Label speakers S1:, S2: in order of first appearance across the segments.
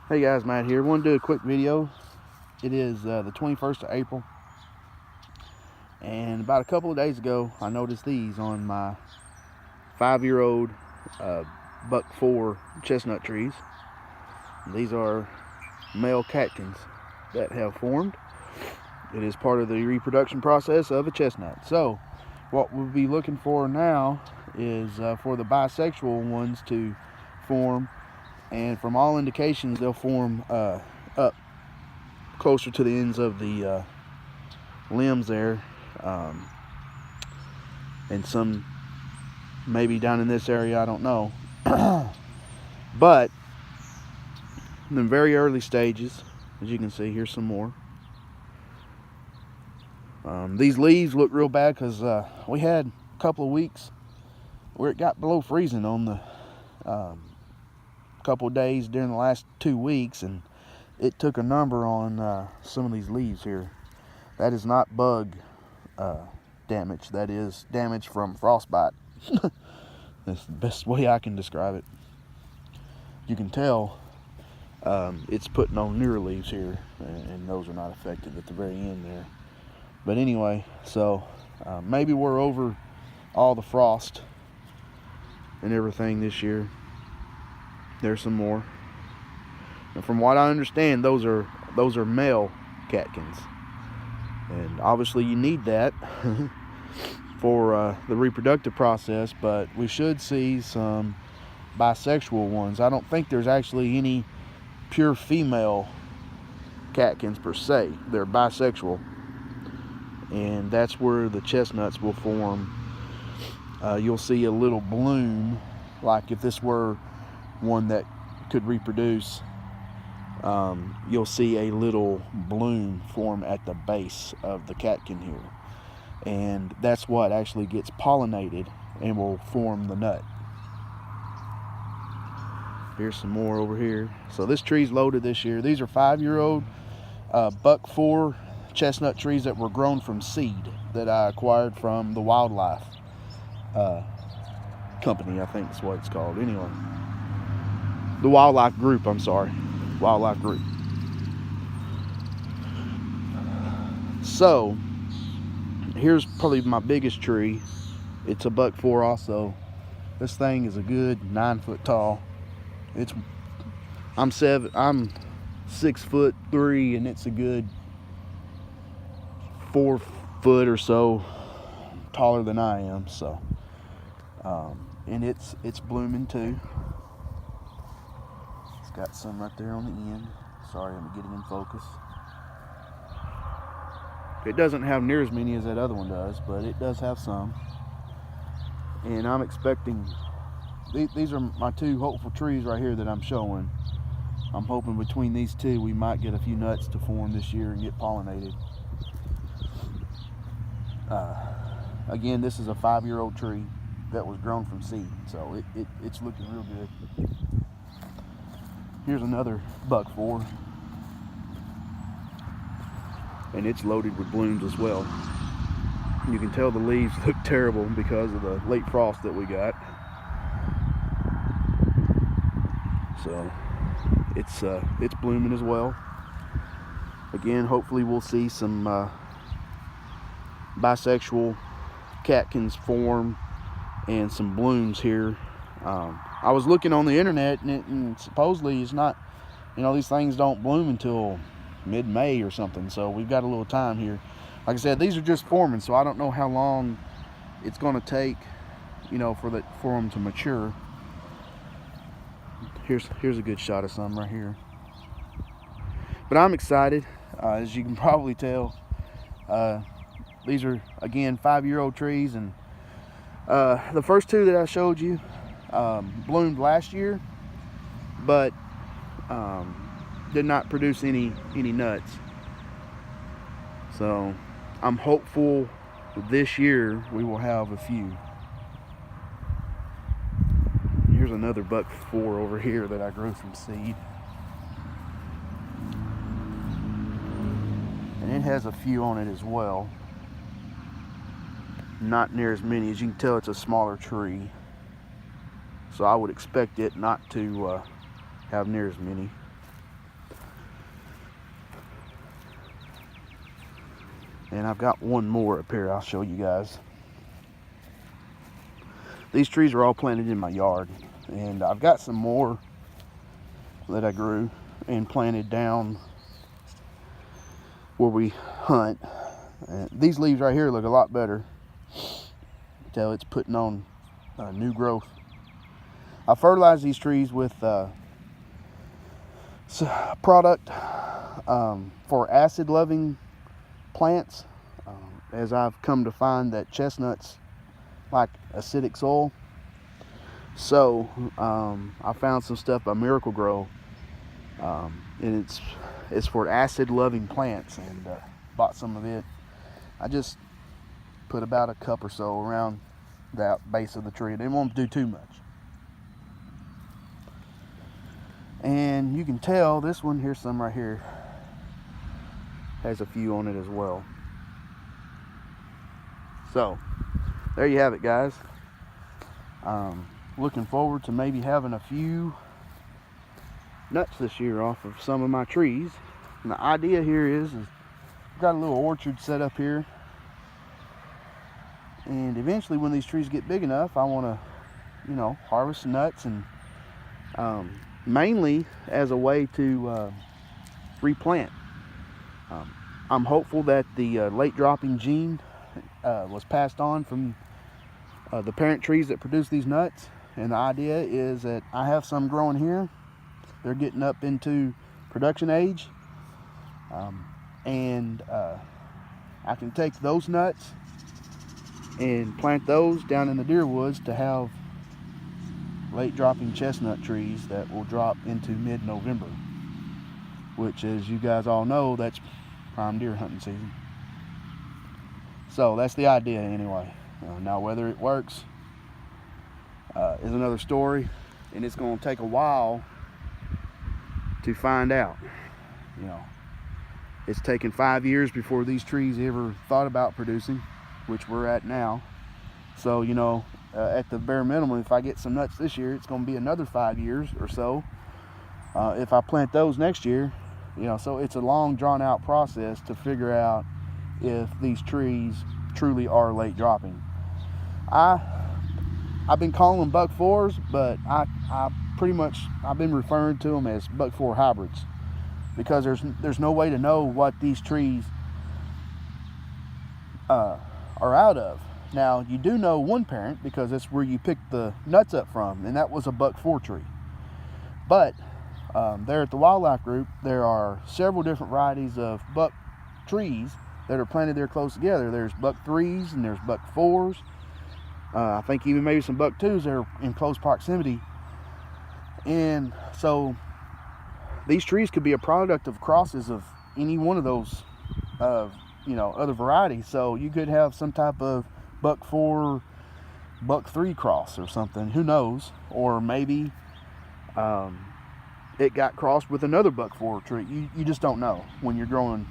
S1: Hey guys, Matt here. I want to do a quick video. It is the 21st of April, and about a couple of days ago I noticed these on my 5-year-old Buck IV chestnut trees. These are male catkins that have formed. It is part of the reproduction process of a chestnut. So what we'll be looking for now is for the bisexual ones to form, and from all indications they'll form up closer to the ends of the limbs there, and some maybe down in this area, I don't know. But in the very early stages, as you can see, here's some more. These leaves look real bad because we had a couple of weeks where it got below freezing on the couple of days during the last 2 weeks, and it took a number on some of these leaves here. That is not bug damage. That is damage from frostbite. That's the best way I can describe it. You can tell it's putting on newer leaves here, and those are not affected at the very end there. But anyway, so maybe we're over all the frost and everything this year. There's some more. And from what I understand, those are male catkins, and obviously you need that for the reproductive process. But we should see some bisexual ones. I don't think there's actually any pure female catkins per se. They're bisexual, and that's where the chestnuts will form. You'll see a little bloom, like if this were one that could reproduce. You'll see a little bloom form at the base of the catkin here, and that's what actually gets pollinated and will form the nut. Here's some more over here. So this tree's loaded this year. These are 5-year-old Buck IV chestnut trees that were grown from seed that I acquired from the wildlife company, I think is what it's called. Anyway, the wildlife group, I'm sorry. Wildlife group. So here's probably my biggest tree. It's a Buck IV also. This thing is a good 9 foot tall. I'm 6'3", and it's a good 4 foot or so taller than I am. So and it's blooming too. Got some right there on the end. Sorry, I'm getting in focus. It doesn't have near as many as that other one does, but it does have some. And I'm expecting, these are my 2 hopeful trees right here that I'm showing. I'm hoping between these 2 we might get a few nuts to form this year and get pollinated. Again, this is a 5-year-old tree that was grown from seed, so it's looking real good. Here's another Buck IV, and it's loaded with blooms as well. You can tell the leaves look terrible because of the late frost that we got. So it's blooming as well. Again, hopefully we'll see some bisexual catkins form and some blooms here. I was looking on the internet, and supposedly it's not, these things don't bloom until mid-May or something, so we've got a little time here. Like I said, these are just forming, so I don't know how long it's going to take, for them to mature. Here's a good shot of some right here. But I'm excited, as you can probably tell. These are, again, 5-year-old trees, and the first 2 that I showed you bloomed last year, but did not produce any nuts. So I'm hopeful this year we will have a few. Here's another Buck IV over here that I grew from seed, and it has a few on it as well. Not near as many. As you can tell, it's a smaller tree, so I would expect it not to have near as many. And I've got one more up here I'll show you guys. These trees are all planted in my yard, and I've got some more that I grew and planted down where we hunt. And these leaves right here look a lot better. Tell it's putting on new growth. I fertilize these trees with product for acid-loving plants, as I've come to find that chestnuts like acidic soil. So I found some stuff by Miracle Grow, and it's for acid-loving plants, and bought some of it. I just put about a cup or so around that base of the tree. I didn't want to do too much. And you can tell this one, here's some right here, has a few on it as well. So there you have it, guys. Looking forward to maybe having a few nuts this year off of some of my trees. And the idea here is I've got a little orchard set up here, and eventually when these trees get big enough, I want to, you know, harvest nuts, and mainly as a way to replant. I'm hopeful that the late dropping gene was passed on from the parent trees that produce these nuts, and the idea is that I have some growing here. They're getting up into production age, and I can take those nuts and plant those down in the deer woods to have late dropping chestnut trees that will drop into mid-November, which, as you guys all know, that's prime deer hunting season. So that's the idea anyway. Now whether it works is another story, and it's going to take a while to find out. You know, it's taken 5 years before these trees ever thought about producing, which we're at now. So, you know, at the bare minimum, if I get some nuts this year, it's going to be another 5 years or so if I plant those next year. You know, so it's a long drawn out process to figure out if these trees truly are late dropping. I've been calling them Buck 4s, but I've been referring to them as Buck 4 hybrids, because there's no way to know what these trees are out of. Now, you do know one parent, because that's where you picked the nuts up from, and that was a Buck 4 tree. But there at the wildlife group, there are several different varieties of buck trees that are planted there close together. There's Buck 3s and there's Buck 4s. I think even maybe some Buck 2s that are in close proximity. And so these trees could be a product of crosses of any one of those you know, other varieties. So you could have some type of Buck 4 Buck 3 cross or something, who knows. Or maybe it got crossed with another Buck 4 tree. You just don't know when you're growing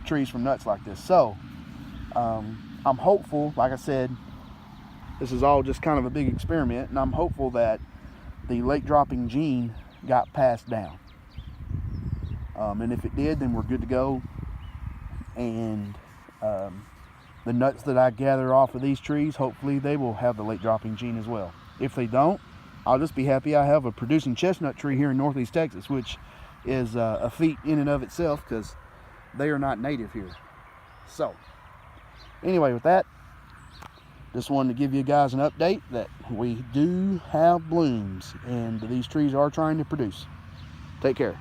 S1: trees from nuts like this. So I'm hopeful, like I said, this is all just kind of a big experiment, and I'm hopeful that the late dropping gene got passed down. And if it did, then we're good to go. And the nuts that I gather off of these trees, hopefully they will have the late dropping gene as well. If they don't, I'll just be happy I have a producing chestnut tree here in Northeast Texas, which is a feat in and of itself, because they are not native here. So anyway, with that, just wanted to give you guys an update that we do have blooms, and these trees are trying to produce. Take care.